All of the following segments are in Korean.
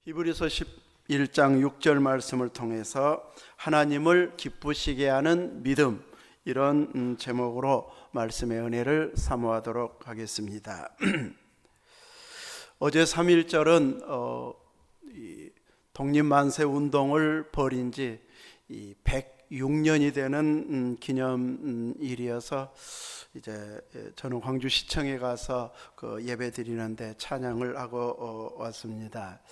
히브리서 11장 6절 말씀을 통해서 하나님을 기쁘시게 하는 믿음, 이런 제목으로 말씀의 은혜를 사모하도록 하겠습니다. 어제 3.1절은 독립만세 운동을 벌인 지 106년이 되는 기념일이어서 이제 저는 광주시청에 가서 그 예배 드리는데 찬양을 하고 왔습니다.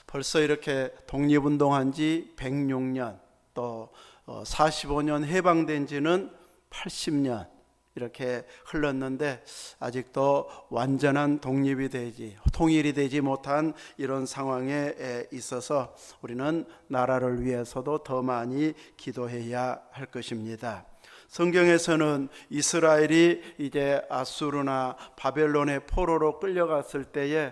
벌써 이렇게 독립운동한 지 106년, 또 45년 해방된 지는 80년 이렇게 흘렀는데 아직도 완전한 통일이 되지 못한 이런 상황에 있어서 우리는 나라를 위해서도 더 많이 기도해야 할 것입니다. 성경에서는 이스라엘이 이제 아수르나 바벨론의 포로로 끌려갔을 때에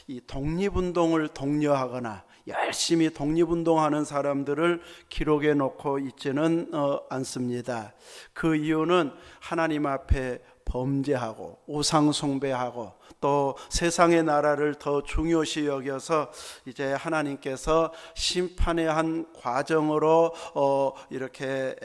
이 독립운동을 독려하거나 열심히 독립운동하는 사람들을 기록해 놓고 있지는 않습니다. 그 이유는 하나님 앞에 범죄하고 우상 숭배하고 또 세상의 나라를 더 중요시 여겨서 이제 하나님께서 심판의 한 과정으로 이렇게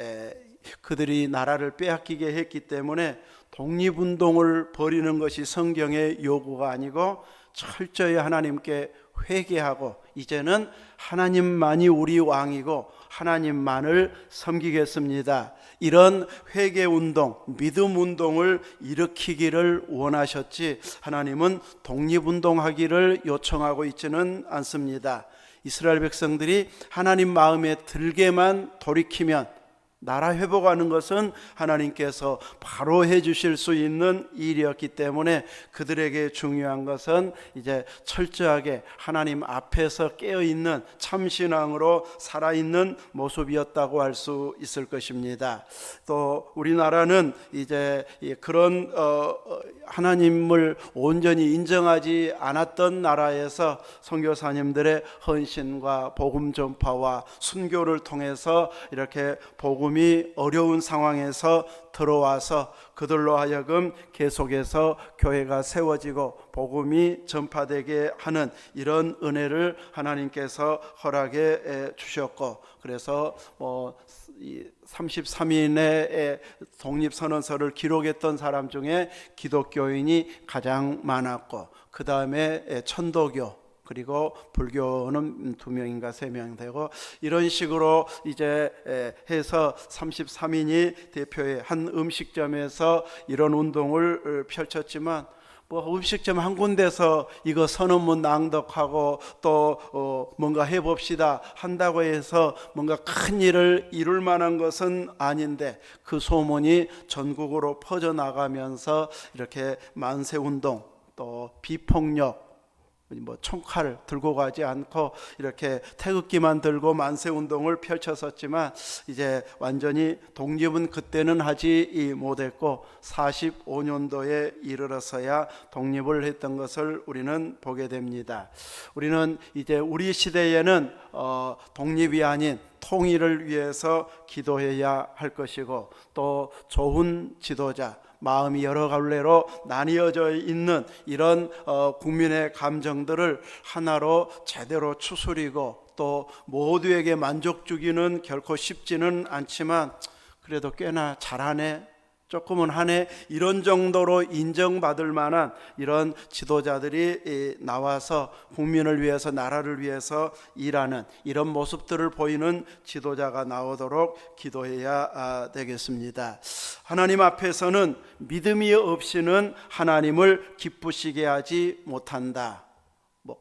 그들이 나라를 빼앗기게 했기 때문에 독립운동을 벌이는 것이 성경의 요구가 아니고 철저히 하나님께 회개하고 이제는 하나님만이 우리 왕이고 하나님만을 섬기겠습니다, 이런 회개운동, 믿음운동을 일으키기를 원하셨지 하나님은 독립운동하기를 요청하고 있지는 않습니다. 이스라엘 백성들이 하나님 마음에 들게만 돌이키면 나라 회복하는 것은 하나님께서 바로 해주실 수 있는 일이었기 때문에 그들에게 중요한 것은 이제 철저하게 하나님 앞에서 깨어있는 참신앙으로 살아있는 모습이었다고 할 수 있을 것입니다. 또 우리나라는 이제 그런 하나님을 온전히 인정하지 않았던 나라에서 선교사님들의 헌신과 복음 전파와 순교를 통해서 이렇게 복음이 어려운 상황에서 들어와서 그들로 하여금 계속해서 교회가 세워지고 복음이 전파되게 하는 이런 은혜를 하나님께서 허락해 주셨고, 그래서 33인의 독립선언서를 기록했던 사람 중에 기독교인이 가장 많았고, 그 다음에 천도교, 그리고 불교는 2명인가 3명 되고, 이런 식으로 이제 해서 33인이 대표의 한 음식점에서 이런 운동을 펼쳤지만 음식점 한 군데서 이거 선언문 낭독하고 또 뭔가 해봅시다 한다고 해서 뭔가 큰 일을 이룰 만한 것은 아닌데, 그 소문이 전국으로 퍼져나가면서 이렇게 만세운동, 또 비폭력, 총칼을 들고 가지 않고 이렇게 태극기만 들고 만세운동을 펼쳤었지만 이제 완전히 독립은 그때는 하지 못했고 45년도에 이르러서야 독립을 했던 것을 우리는 보게 됩니다. 우리는 이제 우리 시대에는 독립이 아닌 통일을 위해서 기도해야 할 것이고, 또 좋은 지도자, 마음이 여러 갈래로 나뉘어져 있는 이런 국민의 감정들을 하나로 제대로 추스리고 또 모두에게 만족 주기는 결코 쉽지는 않지만 그래도 꽤나 잘하네, 조금은 하네, 이런 정도로 인정받을 만한 이런 지도자들이 나와서 국민을 위해서, 나라를 위해서 일하는 이런 모습들을 보이는 지도자가 나오도록 기도해야 되겠습니다. 하나님 앞에서는 믿음이 없이는 하나님을 기쁘시게 하지 못한다.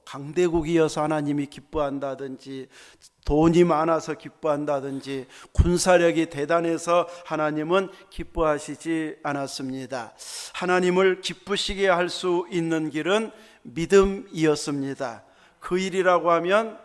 강대국이어서 하나님이 기뻐한다든지, 돈이 많아서 기뻐한다든지, 군사력이 대단해서 하나님은 기뻐하시지 않았습니다. 하나님을 기쁘시게 할 수 있는 길은 믿음이었습니다. 그 일이라고 하면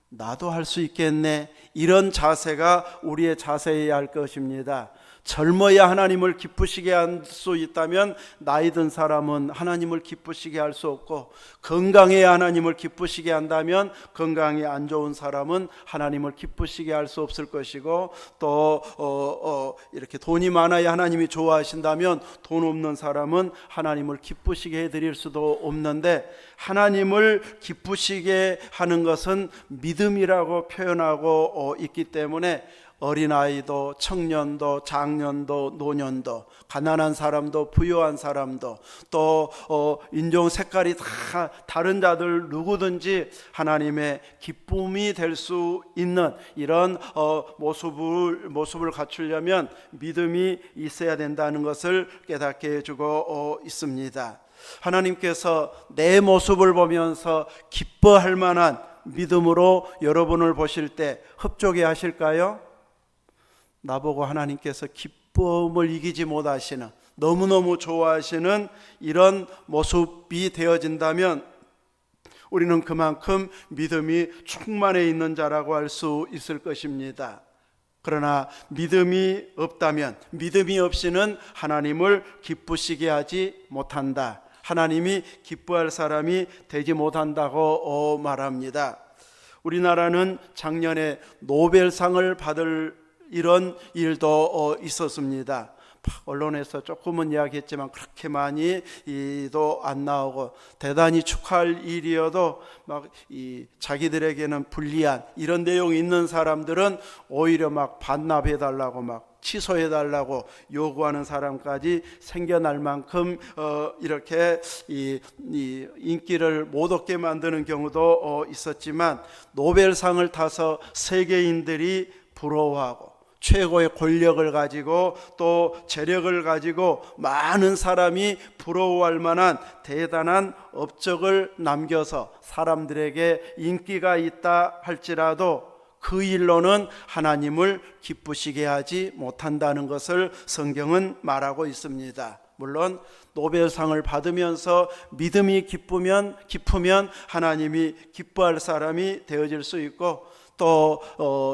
나도 할 수 있겠네, 이런 자세가 우리의 자세여야 할 것입니다. 젊어야 하나님을 기쁘시게 할 수 있다면 나이 든 사람은 하나님을 기쁘시게 할 수 없고, 건강해야 하나님을 기쁘시게 한다면 건강이 안 좋은 사람은 하나님을 기쁘시게 할 수 없을 것이고, 또 이렇게 돈이 많아야 하나님이 좋아하신다면 돈 없는 사람은 하나님을 기쁘시게 해드릴 수도 없는데, 하나님을 기쁘시게 하는 것은 믿음이라고 표현하고 있기 때문에 어린아이도 청년도 장년도 노년도, 가난한 사람도 부유한 사람도, 또 인종 색깔이 다 다른 자들 누구든지 하나님의 기쁨이 될 수 있는 이런 모습을 갖추려면 믿음이 있어야 된다는 것을 깨닫게 해주고 있습니다. 하나님께서 내 모습을 보면서 기뻐할 만한 믿음으로 여러분을 보실 때 흡족해 하실까요? 나보고 하나님께서 기쁨을 이기지 못하시는, 너무너무 좋아하시는 이런 모습이 되어진다면 우리는 그만큼 믿음이 충만해 있는 자라고 할 수 있을 것입니다. 그러나 믿음이 없다면, 믿음이 없이는 하나님을 기쁘시게 하지 못한다, 하나님이 기뻐할 사람이 되지 못한다고 말합니다. 우리나라는 작년에 노벨상을 받을 이런 일도 있었습니다. 언론에서 조금은 이야기했지만 그렇게 많이 도 안 나오고, 대단히 축하할 일이어도 막 자기들에게는 불리한 이런 내용이 있는 사람들은 오히려 막 반납해달라고, 막 취소해달라고 요구하는 사람까지 생겨날 만큼 이렇게 인기를 못 얻게 만드는 경우도 있었지만, 노벨상을 타서 세계인들이 부러워하고 최고의 권력을 가지고 또 재력을 가지고 많은 사람이 부러워할 만한 대단한 업적을 남겨서 사람들에게 인기가 있다 할지라도 그 일로는 하나님을 기쁘시게 하지 못한다는 것을 성경은 말하고 있습니다. 물론 노벨상을 받으면서 믿음이 깊으면 하나님이 기뻐할 사람이 되어질 수 있고, 또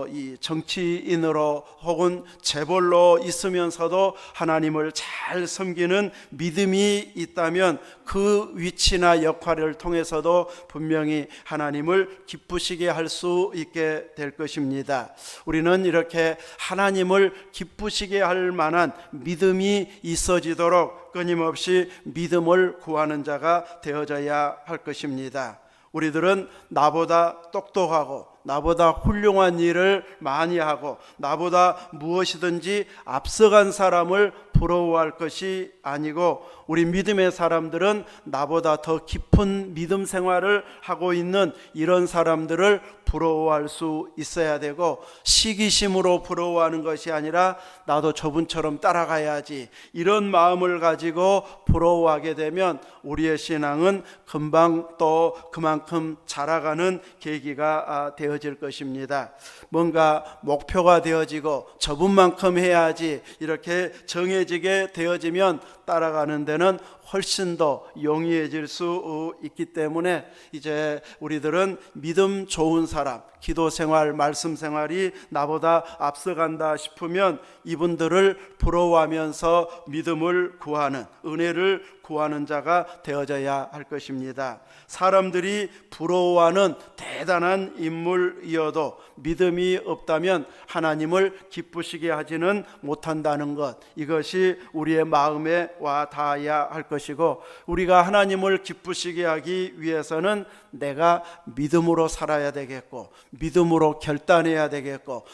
이 정치인으로 혹은 재벌로 있으면서도 하나님을 잘 섬기는 믿음이 있다면 그 위치나 역할을 통해서도 분명히 하나님을 기쁘시게 할 수 있게 될 것입니다. 우리는 이렇게 하나님을 기쁘시게 할 만한 믿음이 있어지도록 끊임없이 믿음을 구하는 자가 되어져야 할 것입니다. 우리들은 나보다 똑똑하고 나보다 훌륭한 일을 많이 하고 나보다 무엇이든지 앞서간 사람을 부러워할 것이 아니고, 우리 믿음의 사람들은 나보다 더 깊은 믿음 생활을 하고 있는 이런 사람들을 부러워할 수 있어야 되고, 시기심으로 부러워하는 것이 아니라 나도 저분처럼 따라가야지 이런 마음을 가지고 부러워하게 되면 우리의 신앙은 금방 또 그만큼 자라가는 계기가 되어질 것입니다. 뭔가 목표가 되어지고 저분만큼 해야지 이렇게 정해지게 되어지면 따라가는 데는 훨씬 더 용이해질 수 있기 때문에, 이제 우리들은 믿음 좋은 사람, 기도 생활, 말씀 생활이 나보다 앞서간다 싶으면 이분들을 부러워하면서 믿음을 구하는, 은혜를 구하는 자가 되어져야 할 것입니다. 사람들이 부러워하는 대단한 인물이어도 믿음이 없다면 하나님을 기쁘시게 하지는 못한다는 것, 이것이 우리의 마음에 와 닿아야 할 것이고, 우리가 하나님을 기쁘시게 하기 위해서는 내가 믿음으로 살아야 되겠고, 믿음으로 결단해야 되겠고,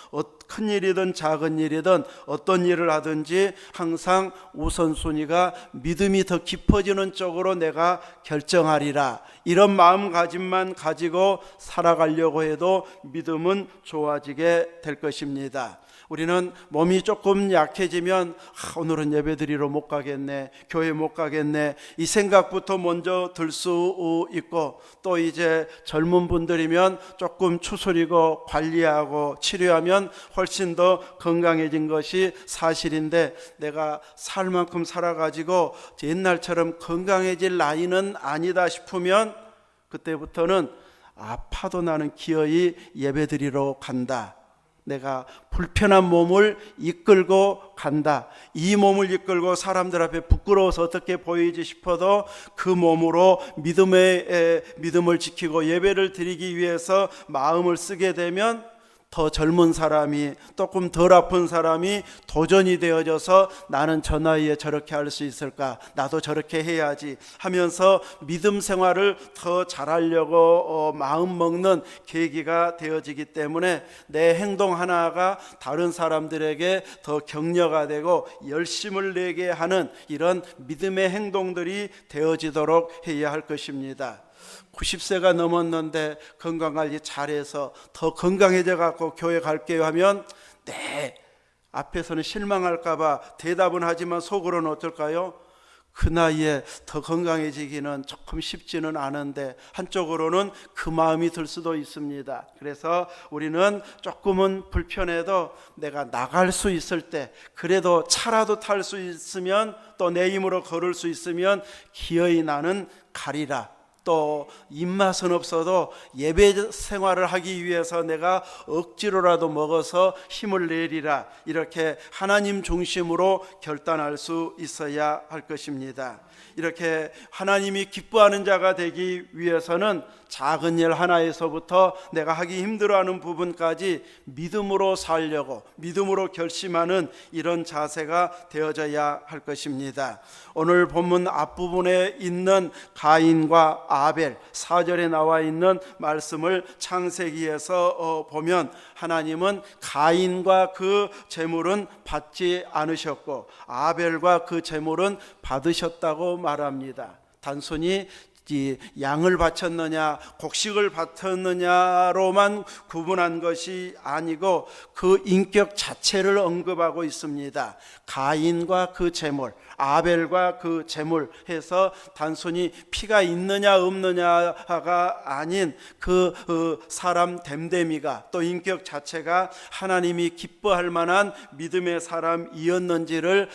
큰 일이든 작은 일이든 어떤 일을 하든지 항상 우선순위가 믿음이 더 깊어지는 쪽으로 내가 결정하리라, 이런 마음가짐만 가지고 살아가려고 해도 믿음은 좋아지게 될 것입니다. 우리는 몸이 조금 약해지면 오늘은 예배드리러 못 가겠네, 교회 못 가겠네, 이 생각부터 먼저 들 수 있고, 또 이제 젊은 분들이면 조금 추스리고 관리하고 치료하면 훨씬 더 건강해진 것이 사실인데, 내가 살 만큼 살아가지고 옛날처럼 건강해질 나이는 아니다 싶으면 그때부터는 아파도 나는 기어이 예배드리러 간다, 내가 불편한 몸을 이끌고 간다. 이 몸을 이끌고 사람들 앞에 부끄러워서 어떻게 보이지 싶어도 그 몸으로 믿음을 지키고 예배를 드리기 위해서 마음을 쓰게 되면 더 젊은 사람이, 조금 덜 아픈 사람이 도전이 되어져서 나는 저 나이에 저렇게 할 수 있을까? 나도 저렇게 해야지 하면서 믿음 생활을 더 잘하려고 마음 먹는 계기가 되어지기 때문에 내 행동 하나가 다른 사람들에게 더 격려가 되고 열심을 내게 하는 이런 믿음의 행동들이 되어지도록 해야 할 것입니다. 90세가 넘었는데 건강관리 잘해서 더 건강해져 갖고 교회 갈게요 하면 앞에서는 실망할까 봐 대답은 하지만 속으로는 어떨까요? 그 나이에 더 건강해지기는 조금 쉽지는 않은데 한쪽으로는 그 마음이 들 수도 있습니다. 그래서 우리는 조금은 불편해도 내가 나갈 수 있을 때, 그래도 차라도 탈 수 있으면, 또 내 힘으로 걸을 수 있으면 기어이 나는 가리라. 또 입맛은 없어도 예배 생활을 하기 위해서 내가 억지로라도 먹어서 힘을 내리라. 이렇게 하나님 중심으로 결단할 수 있어야 할 것입니다. 이렇게 하나님이 기뻐하는 자가 되기 위해서는 작은 일 하나에서부터 내가 하기 힘들어하는 부분까지 믿음으로 살려고, 믿음으로 결심하는 이런 자세가 되어져야 할 것입니다. 오늘 본문 앞부분에 있는 가인과 아벨, 4절에 나와 있는 말씀을 창세기에서 보면 하나님은 가인과 그 제물은 받지 않으셨고 아벨과 그 제물은 받으셨다고 말합니다. 단순히 양을 바쳤느냐 곡식을 바쳤느냐로만 구분한 것이 아니고 그 인격 자체를 언급하고 있습니다. 가인과 그 제물, 아벨과 그 제물 해서 단순히 피가 있느냐 없느냐가 아닌 그 사람 됨됨이가, 또 인격 자체가 하나님이 기뻐할 만한 믿음의 사람이었는지를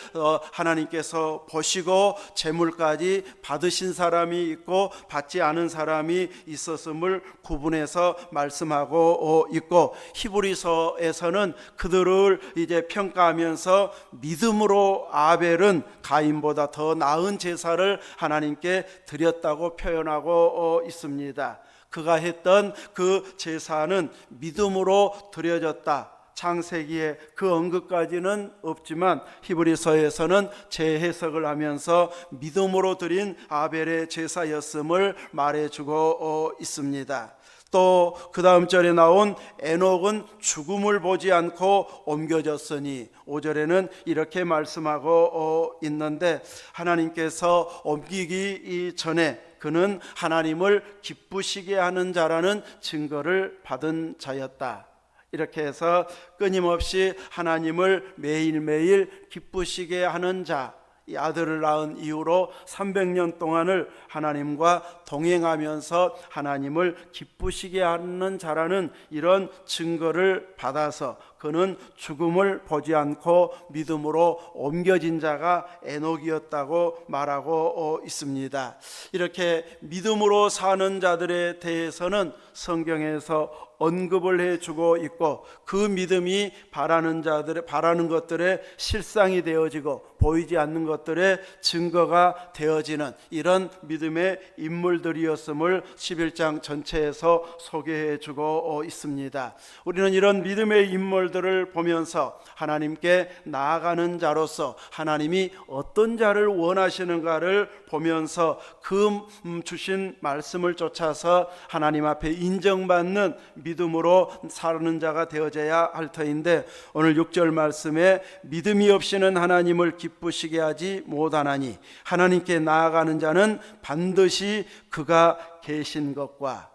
하나님께서 보시고 제물까지 받으신 사람이 있고 받지 않은 사람이 있었음을 구분해서 말씀하고 있고, 히브리서에서는 그들을 이제 평가하면서 믿음으로 아벨은 가인보다 더 나은 제사를 하나님께 드렸다고 표현하고 있습니다. 그가 했던 그 제사는 믿음으로 드려졌다. 창세기에 그 언급까지는 없지만 히브리서에서는 재해석을 하면서 믿음으로 드린 아벨의 제사였음을 말해주고 있습니다. 또 그 다음 절에 나온 에녹은 죽음을 보지 않고 옮겨졌으니, 5절에는 이렇게 말씀하고 있는데 하나님께서 옮기기 전에 그는 하나님을 기쁘시게 하는 자라는 증거를 받은 자였다. 이렇게 해서 끊임없이 하나님을 매일매일 기쁘시게 하는 자, 이 아들을 낳은 이후로 300년 동안을 하나님과 동행하면서 하나님을 기쁘시게 하는 자라는 이런 증거를 받아서 그는 죽음을 보지 않고 믿음으로 옮겨진 자가 에녹이었다고 말하고 있습니다. 이렇게 믿음으로 사는 자들에 대해서는 성경에서 언급을 해주고 있고, 그 믿음이 바라는 자들의 바라는 것들의 실상이 되어지고 보이지 않는 것들의 증거가 되어지는 이런 믿음의 인물들이었음을 11장 전체에서 소개해주고 있습니다. 우리는 이런 믿음의 인물들을 보면서 하나님께 나아가는 자로서 하나님이 어떤 자를 원하시는가를 보면서 그 주신 말씀을 쫓아서 하나님 앞에 인정받는 믿음으로 사는 자가 되어져야 할 터인데, 오늘 6절 말씀에 믿음이 없이는 하나님을 기쁘시게 하지 못하나니 하나님께 나아가는 자는 반드시 그가 계신 것과,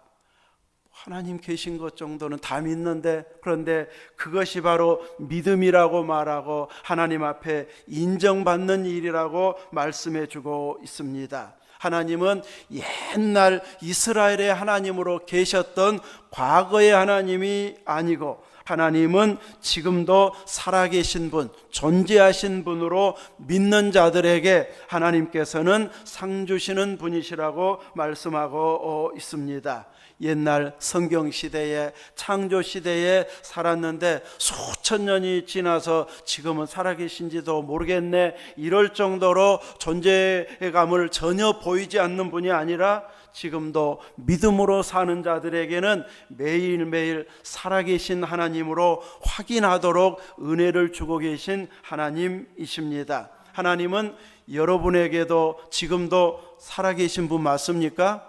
하나님 계신 것 정도는 다 믿는데, 그런데 그것이 바로 믿음이라고 말하고 하나님 앞에 인정받는 일이라고 말씀해 주고 있습니다. 하나님은 옛날 이스라엘의 하나님으로 계셨던 과거의 하나님이 아니고 하나님은 지금도 살아계신 분, 존재하신 분으로 믿는 자들에게 하나님께서는 상 주시는 분이시라고 말씀하고 있습니다. 옛날 성경시대에, 창조시대에 살았는데 수천 년이 지나서 지금은 살아계신지도 모르겠네, 이럴 정도로 존재감을 전혀 보이지 않는 분이 아니라 지금도 믿음으로 사는 자들에게는 매일매일 살아계신 하나님으로 확인하도록 은혜를 주고 계신 하나님이십니다. 하나님은 여러분에게도 지금도 살아계신 분 맞습니까?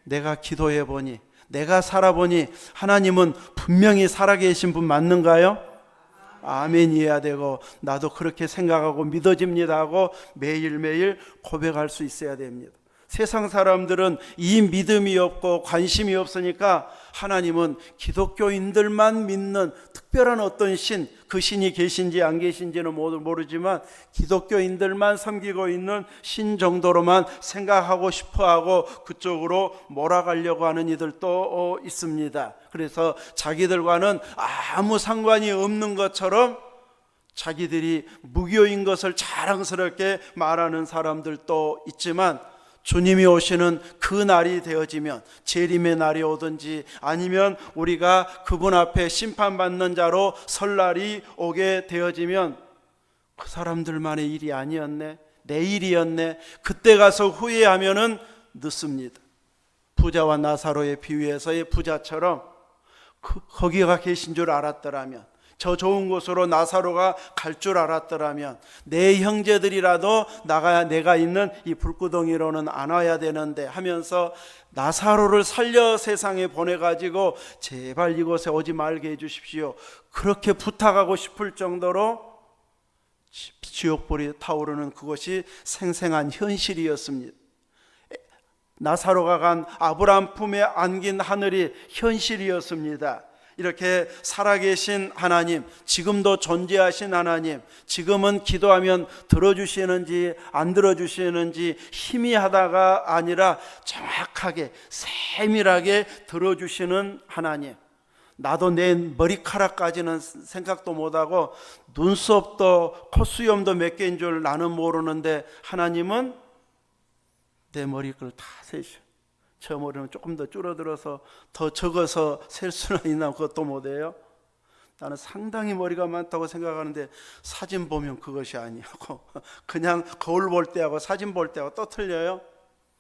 내가 기도해 보니, 내가 살아보니 하나님은 분명히 살아계신 분 맞는가요? 아멘이어야 되고, 나도 그렇게 생각하고 믿어집니다 하고 매일매일 고백할 수 있어야 됩니다. 세상 사람들은 이 믿음이 없고 관심이 없으니까 하나님은 기독교인들만 믿는 특별한 어떤 신, 그 신이 계신지 안 계신지는 모르지만 기독교인들만 섬기고 있는 신 정도로만 생각하고 싶어하고 그쪽으로 몰아가려고 하는 이들도 있습니다. 그래서 자기들과는 아무 상관이 없는 것처럼 자기들이 무교인 것을 자랑스럽게 말하는 사람들도 있지만, 주님이 오시는 그 날이 되어지면, 재림의 날이 오든지 아니면 우리가 그분 앞에 심판받는 자로 설 날이 오게 되어지면 그 사람들만의 일이 아니었네, 내 일이었네, 그때 가서 후회하면은 늦습니다. 부자와 나사로의 비유에서의 부자처럼 거기가 계신 줄 알았더라면, 저 좋은 곳으로 나사로가 갈 줄 알았더라면 내 형제들이라도 내가 있는 이 불구덩이로는 안 와야 되는데 하면서 나사로를 살려 세상에 보내가지고 제발 이곳에 오지 말게 해주십시오, 그렇게 부탁하고 싶을 정도로 지옥불이 타오르는 그것이 생생한 현실이었습니다. 나사로가 간 아브라함 품에 안긴 하늘이 현실이었습니다. 이렇게 살아계신 하나님, 지금도 존재하신 하나님, 지금은 기도하면 들어주시는지 안 들어주시는지 희미하다가 아니라 정확하게 세밀하게 들어주시는 하나님, 나도 내 머리카락까지는 생각도 못하고 눈썹도 콧수염도 몇 개인 줄 나는 모르는데 하나님은 내 머리를 다 세셔. 저 머리는 조금 더 줄어들어서 더 적어서 셀 수는 있나, 그것도 못해요. 나는 상당히 머리가 많다고 생각하는데 사진 보면 그것이 아니고 그냥 거울 볼 때하고 사진 볼 때하고 또 틀려요.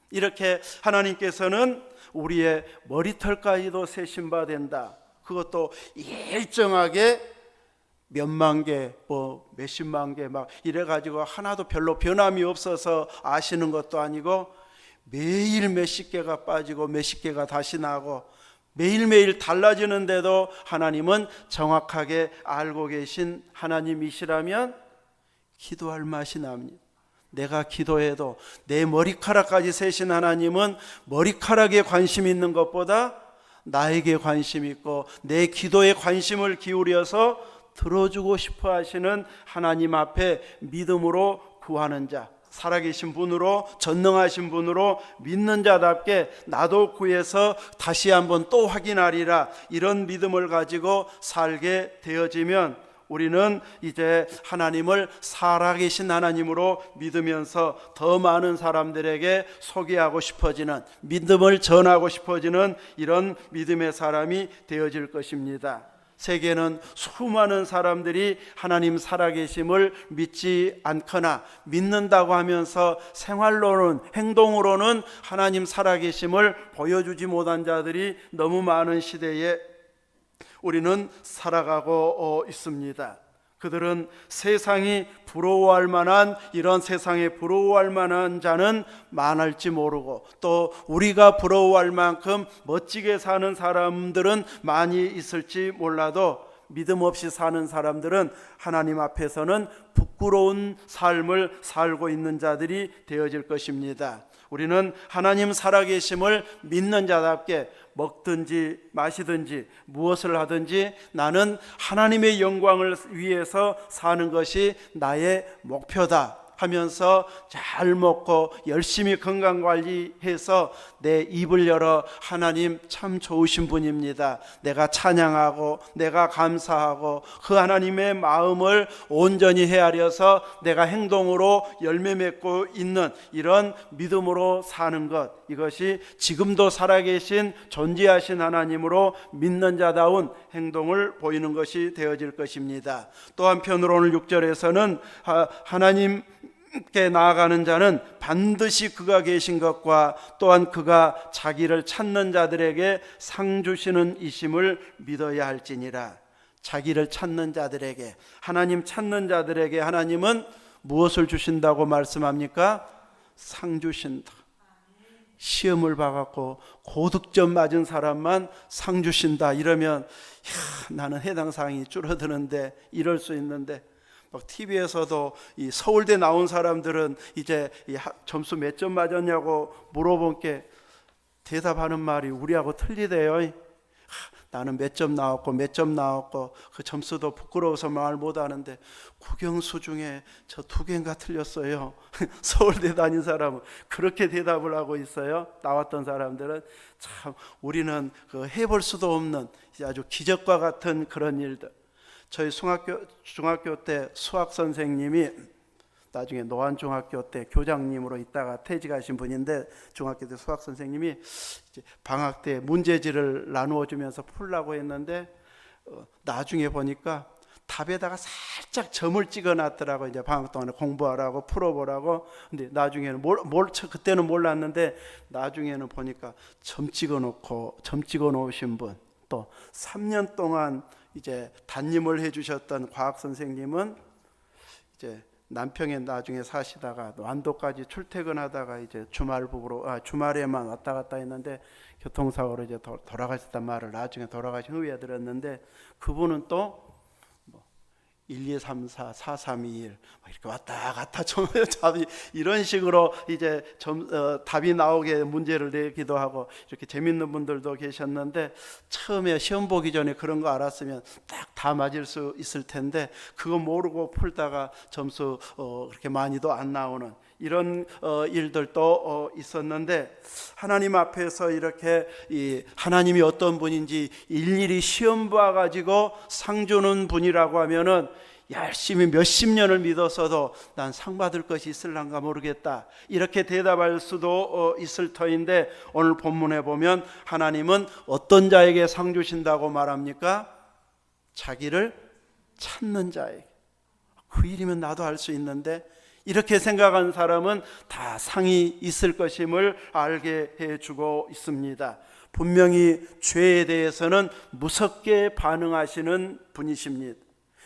이렇게 하나님께서는 우리의 머리털까지도 세신 바 된다. 그것도 일정하게 몇만 개, 몇십만 개 막 이래가지고 하나도 별로 변함이 없어서 아시는 것도 아니고, 매일 몇십 개가 빠지고 몇십 개가 다시 나고 매일매일 달라지는데도 하나님은 정확하게 알고 계신 하나님이시라면 기도할 맛이 납니다. 내가 기도해도 내 머리카락까지 세신 하나님은 머리카락에 관심 있는 것보다 나에게 관심 있고 내 기도에 관심을 기울여서 들어주고 싶어 하시는 하나님 앞에 믿음으로 구하는 자, 살아계신 분으로, 전능하신 분으로 믿는 자답게 나도 구해서 다시 한번 또 확인하리라, 이런 믿음을 가지고 살게 되어지면 우리는 이제 하나님을 살아계신 하나님으로 믿으면서 더 많은 사람들에게 소개하고 싶어지는, 믿음을 전하고 싶어지는 이런 믿음의 사람이 되어질 것입니다. 세계는 수많은 사람들이 하나님 살아계심을 믿지 않거나 믿는다고 하면서 생활로는, 행동으로는 하나님 살아계심을 보여주지 못한 자들이 너무 많은 시대에 우리는 살아가고 있습니다. 그들은 세상이 부러워할 만한, 이런 세상에 부러워할 만한 자는 많을지 모르고, 또 우리가 부러워할 만큼 멋지게 사는 사람들은 많이 있을지 몰라도 믿음 없이 사는 사람들은 하나님 앞에서는 부끄러운 삶을 살고 있는 자들이 되어질 것입니다. 우리는 하나님 살아계심을 믿는 자답게 먹든지 마시든지 무엇을 하든지 나는 하나님의 영광을 위해서 사는 것이 나의 목표다, 하면서 잘 먹고 열심히 건강관리해서 내 입을 열어 하나님 참 좋으신 분입니다, 내가 찬양하고 내가 감사하고 그 하나님의 마음을 온전히 헤아려서 내가 행동으로 열매 맺고 있는 이런 믿음으로 사는 것, 이것이 지금도 살아계신 존재하신 하나님으로 믿는 자다운 행동을 보이는 것이 되어질 것입니다. 또 한편으로 오늘 6절에서는 하나님께 나아가는 자는 반드시 그가 계신 것과 또한 그가 자기를 찾는 자들에게 상 주시는 이심을 믿어야 할지니라. 자기를 찾는 자들에게, 하나님 찾는 자들에게 하나님은 무엇을 주신다고 말씀합니까? 상 주신다. 시험을 봐갖고 고득점 맞은 사람만 상 주신다 이러면 나는 해당 사항이 줄어드는데, 이럴 수 있는데, 막 TV에서도 이 서울대 나온 사람들은 이제 점수 몇 점 맞았냐고 물어본 게 대답하는 말이 우리하고 틀리대요. 나는 몇 점 나왔고 그 점수도 부끄러워서 말 못하는데 국영수 중에 저 2개인가 틀렸어요. 서울대 다닌 사람은 그렇게 대답을 하고 있어요. 나왔던 사람들은 참, 우리는 그 해볼 수도 없는 아주 기적과 같은 그런 일들. 저희 중학교 때 수학 선생님이 나중에 노안중학교 때 교장님으로 있다가 퇴직하신 분인데, 중학교 때 수학 선생님이 방학 때 문제지를 나누어 주면서 풀라고 했는데 나중에 보니까 답에다가 살짝 점을 찍어 놨더라고. 이제 방학 동안에 공부하라고, 풀어보라고. 근데 나중에는 그때는 몰랐는데 나중에는 보니까 점 찍어 놓으신 분, 또 3년 동안 이제 담임을 해주셨던 과학 선생님은 이제 남평에 나중에 사시다가 완도까지 출퇴근하다가 이제 주말에만 왔다 갔다 했는데 교통사고로 이제 돌아가셨단 말을 나중에 돌아가신 후에 들었는데, 그분은 또 1, 2, 3, 4, 4, 3, 2, 1 이렇게 왔다 갔다 답이 이런 식으로 이제 답이 나오게 문제를 내기도 하고, 이렇게 재밌는 분들도 계셨는데, 처음에 시험 보기 전에 그런 거 알았으면 딱 다 맞을 수 있을 텐데 그거 모르고 풀다가 점수 그렇게 많이도 안 나오는 이런 일들도 있었는데, 하나님 앞에서 이렇게 하나님이 어떤 분인지 일일이 시험 봐가지고 상 주는 분이라고 하면은 열심히 몇십 년을 믿었어도 난 상 받을 것이 있을란가 모르겠다 이렇게 대답할 수도 있을 터인데, 오늘 본문에 보면 하나님은 어떤 자에게 상 주신다고 말합니까? 자기를 찾는 자에게. 그 일이면 나도 할 수 있는데, 이렇게 생각한 사람은 다 상이 있을 것임을 알게 해주고 있습니다. 분명히 죄에 대해서는 무섭게 반응하시는 분이십니다.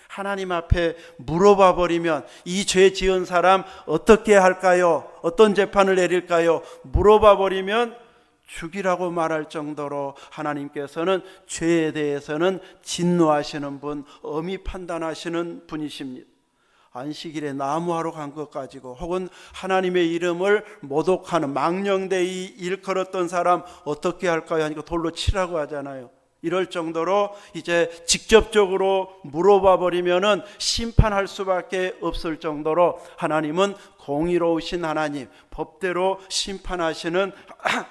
하나님 앞에 물어봐 버리면 이 죄 지은 사람 어떻게 할까요? 어떤 재판을 내릴까요? 물어봐 버리면 죽이라고 말할 정도로 하나님께서는 죄에 대해서는 진노하시는 분, 엄히 판단하시는 분이십니다. 안식일에 나무하러 간 것 가지고, 혹은 하나님의 이름을 모독하는 망령되이 일컬었던 사람 어떻게 할까요? 하니까 돌로 치라고 하잖아요. 이럴 정도로 이제 직접적으로 물어봐 버리면은 심판할 수밖에 없을 정도로 하나님은 공의로우신 하나님, 법대로 심판하시는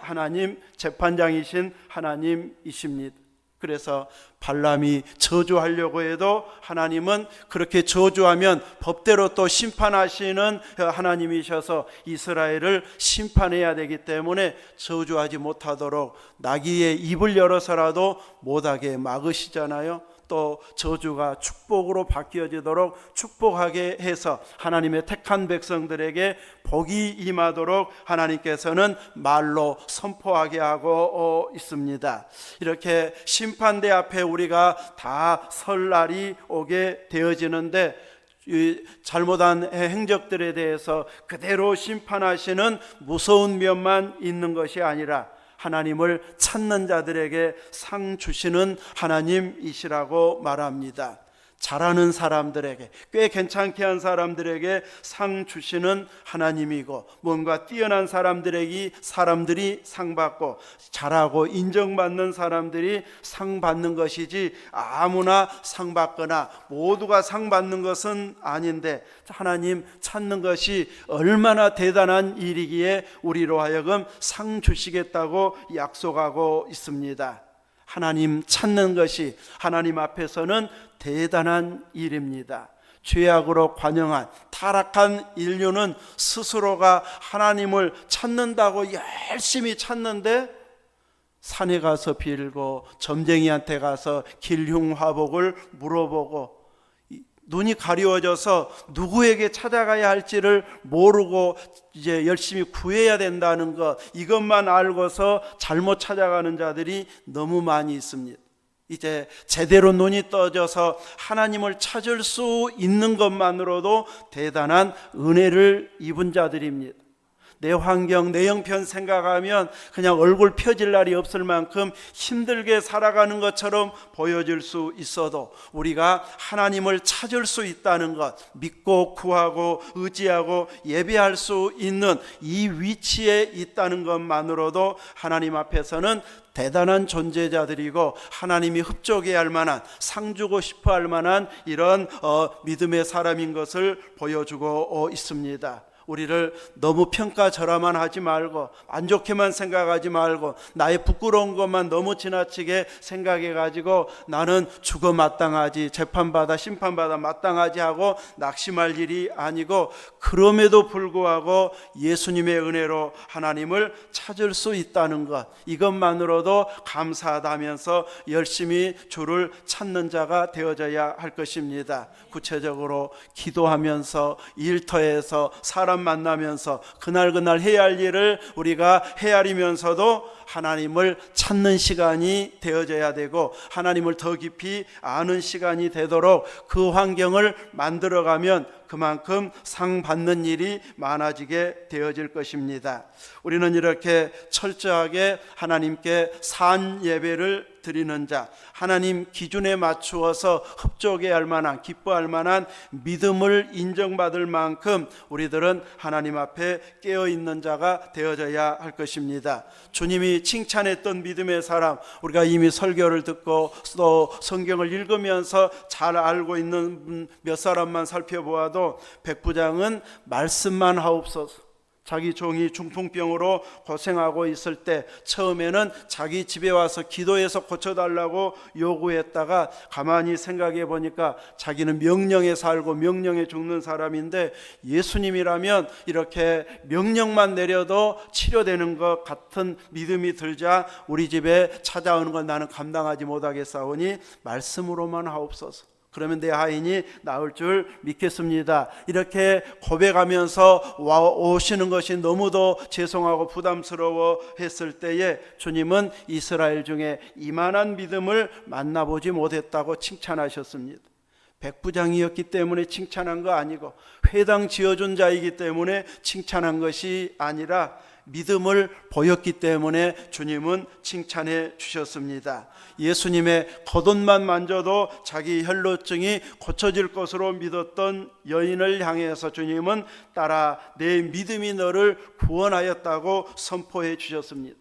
하나님, 재판장이신 하나님이십니다. 그래서 발람이 저주하려고 해도 하나님은 그렇게 저주하면 법대로 또 심판하시는 하나님이셔서 이스라엘을 심판해야 되기 때문에 저주하지 못하도록 나귀의 입을 열어서라도 못하게 막으시잖아요. 또 저주가 축복으로 바뀌어지도록 축복하게 해서 하나님의 택한 백성들에게 복이 임하도록 하나님께서는 말로 선포하게 하고 있습니다. 이렇게 심판대 앞에 우리가 다 설 날이 오게 되어지는데, 잘못한 행적들에 대해서 그대로 심판하시는 무서운 면만 있는 것이 아니라 하나님을 찾는 자들에게 상 주시는 하나님이시라고 말합니다. 잘하는 사람들에게, 꽤 괜찮게 한 사람들에게 상 주시는 하나님이고, 뭔가 뛰어난 사람들이 상 받고, 잘하고 인정받는 사람들이 상 받는 것이지, 아무나 상 받거나 모두가 상 받는 것은 아닌데, 하나님 찾는 것이 얼마나 대단한 일이기에 우리로 하여금 상 주시겠다고 약속하고 있습니다. 하나님 찾는 것이 하나님 앞에서는 대단한 일입니다. 죄악으로 관영한 타락한 인류는 스스로가 하나님을 찾는다고 열심히 찾는데, 산에 가서 빌고 점쟁이한테 가서 길흉화복을 물어보고 눈이 가리워져서 누구에게 찾아가야 할지를 모르고 이제 열심히 구해야 된다는 것, 이것만 알고서 잘못 찾아가는 자들이 너무 많이 있습니다. 이제 제대로 눈이 떠져서 하나님을 찾을 수 있는 것만으로도 대단한 은혜를 입은 자들입니다. 내 환경, 내 형편 생각하면 그냥 얼굴 펴질 날이 없을 만큼 힘들게 살아가는 것처럼 보여질 수 있어도, 우리가 하나님을 찾을 수 있다는 것, 믿고 구하고 의지하고 예배할 수 있는 이 위치에 있다는 것만으로도 하나님 앞에서는 대단한 존재자들이고, 하나님이 흡족해야 할 만한, 상 주고 싶어 할 만한 이런 믿음의 사람인 것을 보여주고 있습니다. 우리를 너무 평가절하만 하지 말고, 안 좋게만 생각하지 말고, 나의 부끄러운 것만 너무 지나치게 생각해 가지고 나는 죽어 마땅하지, 재판받아 심판받아 마땅하지 하고 낙심할 일이 아니고, 그럼에도 불구하고 예수님의 은혜로 하나님을 찾을 수 있다는 것, 이것만으로도 감사하다면서 열심히 주를 찾는 자가 되어져야 할 것입니다. 구체적으로 기도하면서, 일터에서 사람 만나면서 그날 해야 할 일을 우리가 헤아리면서도 하나님을 찾는 시간이 되어져야 되고, 하나님을 더 깊이 아는 시간이 되도록 그 환경을 만들어가면 그만큼 상 받는 일이 많아지게 되어질 것입니다. 우리는 이렇게 철저하게 하나님께 산 예배를 드리는 자, 하나님 기준에 맞추어서 흡족해야 할 만한, 기뻐할 만한 믿음을 인정받을 만큼 우리들은 하나님 앞에 깨어있는 자가 되어져야 할 것입니다. 주님이 칭찬했던 믿음의 사람, 우리가 이미 설교를 듣고 또 성경을 읽으면서 잘 알고 있는 몇 사람만 살펴보아도, 백부장은 말씀만 하옵소서, 자기 종이 중풍병으로 고생하고 있을 때 처음에는 자기 집에 와서 기도해서 고쳐달라고 요구했다가 가만히 생각해 보니까 자기는 명령에 살고 명령에 죽는 사람인데, 예수님이라면 이렇게 명령만 내려도 치료되는 것 같은 믿음이 들자 우리 집에 찾아오는 걸 나는 감당하지 못하겠사오니 말씀으로만 하옵소서, 그러면 내 하인이 나을 줄 믿겠습니다. 이렇게 고백하면서 오시는 것이 너무도 죄송하고 부담스러워 했을 때에 주님은 이스라엘 중에 이만한 믿음을 만나보지 못했다고 칭찬하셨습니다. 백부장이었기 때문에 칭찬한 거 아니고, 회당 지어준 자이기 때문에 칭찬한 것이 아니라 믿음을 보였기 때문에 주님은 칭찬해 주셨습니다. 예수님의 겉옷만 만져도 자기 혈루증이 고쳐질 것으로 믿었던 여인을 향해서 주님은 따라 내 믿음이 너를 구원하였다고 선포해 주셨습니다.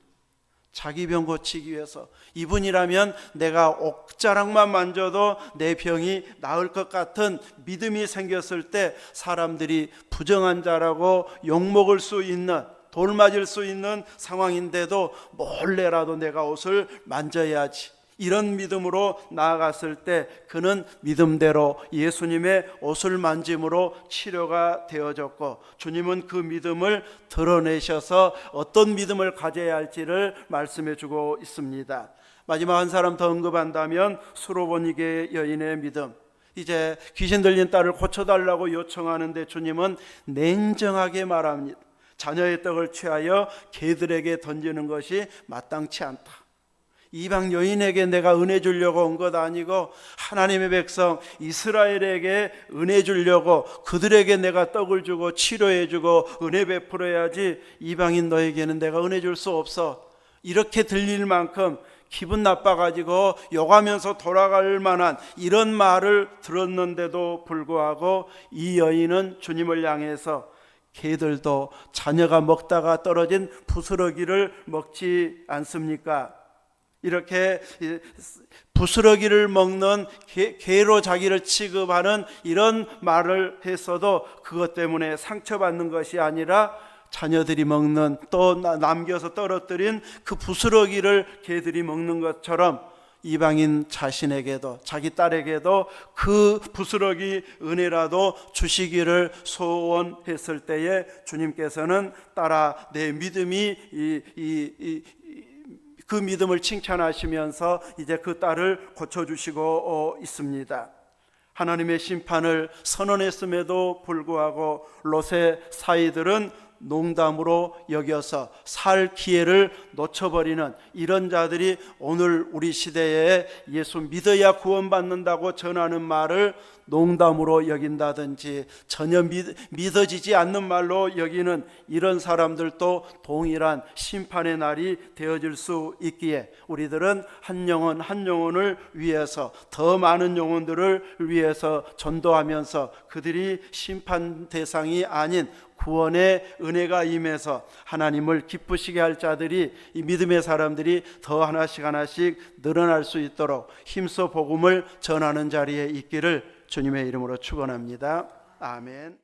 자기 병 고치기 위해서, 이분이라면 내가 옥자락만 만져도 내 병이 나을 것 같은 믿음이 생겼을 때 사람들이 부정한 자라고 욕먹을 수 있는, 돌 맞을 수 있는 상황인데도 몰래라도 내가 옷을 만져야지, 이런 믿음으로 나아갔을 때 그는 믿음대로 예수님의 옷을 만짐으로 치료가 되어졌고, 주님은 그 믿음을 드러내셔서 어떤 믿음을 가져야 할지를 말씀해 주고 있습니다. 마지막 한 사람 더 언급한다면 수로보니게 여인의 믿음. 이제 귀신 들린 딸을 고쳐달라고 요청하는데 주님은 냉정하게 말합니다. 자녀의 떡을 취하여 개들에게 던지는 것이 마땅치 않다. 이방 여인에게 내가 은혜 주려고 온 것 아니고 하나님의 백성 이스라엘에게 은혜 주려고, 그들에게 내가 떡을 주고 치료해 주고 은혜 베풀어야지, 이방인 너에게는 내가 은혜 줄 수 없어, 이렇게 들릴 만큼 기분 나빠가지고 욕하면서 돌아갈 만한 이런 말을 들었는데도 불구하고 이 여인은 주님을 향해서 개들도 자녀가 먹다가 떨어진 부스러기를 먹지 않습니까? 이렇게 부스러기를 먹는 개로 자기를 취급하는 이런 말을 했어도 그것 때문에 상처받는 것이 아니라 자녀들이 먹는 또 남겨서 떨어뜨린 그 부스러기를 개들이 먹는 것처럼 이방인 자신에게도 자기 딸에게도 그 부스러기 은혜라도 주시기를 소원했을 때에 주님께서는 딸아 내 믿음이 그 믿음을 칭찬하시면서 이제 그 딸을 고쳐주시고 있습니다. 하나님의 심판을 선언했음에도 불구하고 롯의 사이들은 농담으로 여겨서 살 기회를 놓쳐버리는 이런 자들이 오늘 우리 시대에 예수 믿어야 구원받는다고 전하는 말을 농담으로 여긴다든지 전혀 믿어지지 않는 말로 여기는 이런 사람들도 동일한 심판의 날이 되어질 수 있기에 우리들은 한 영혼 한 영혼을 위해서 더 많은 영혼들을 위해서 전도하면서 그들이 심판 대상이 아닌 구원의 은혜가 임해서 하나님을 기쁘시게 할 자들이 이 믿음의 사람들이 더 하나씩 늘어날 수 있도록 힘써 복음을 전하는 자리에 있기를 주님의 이름으로 축원합니다. 아멘.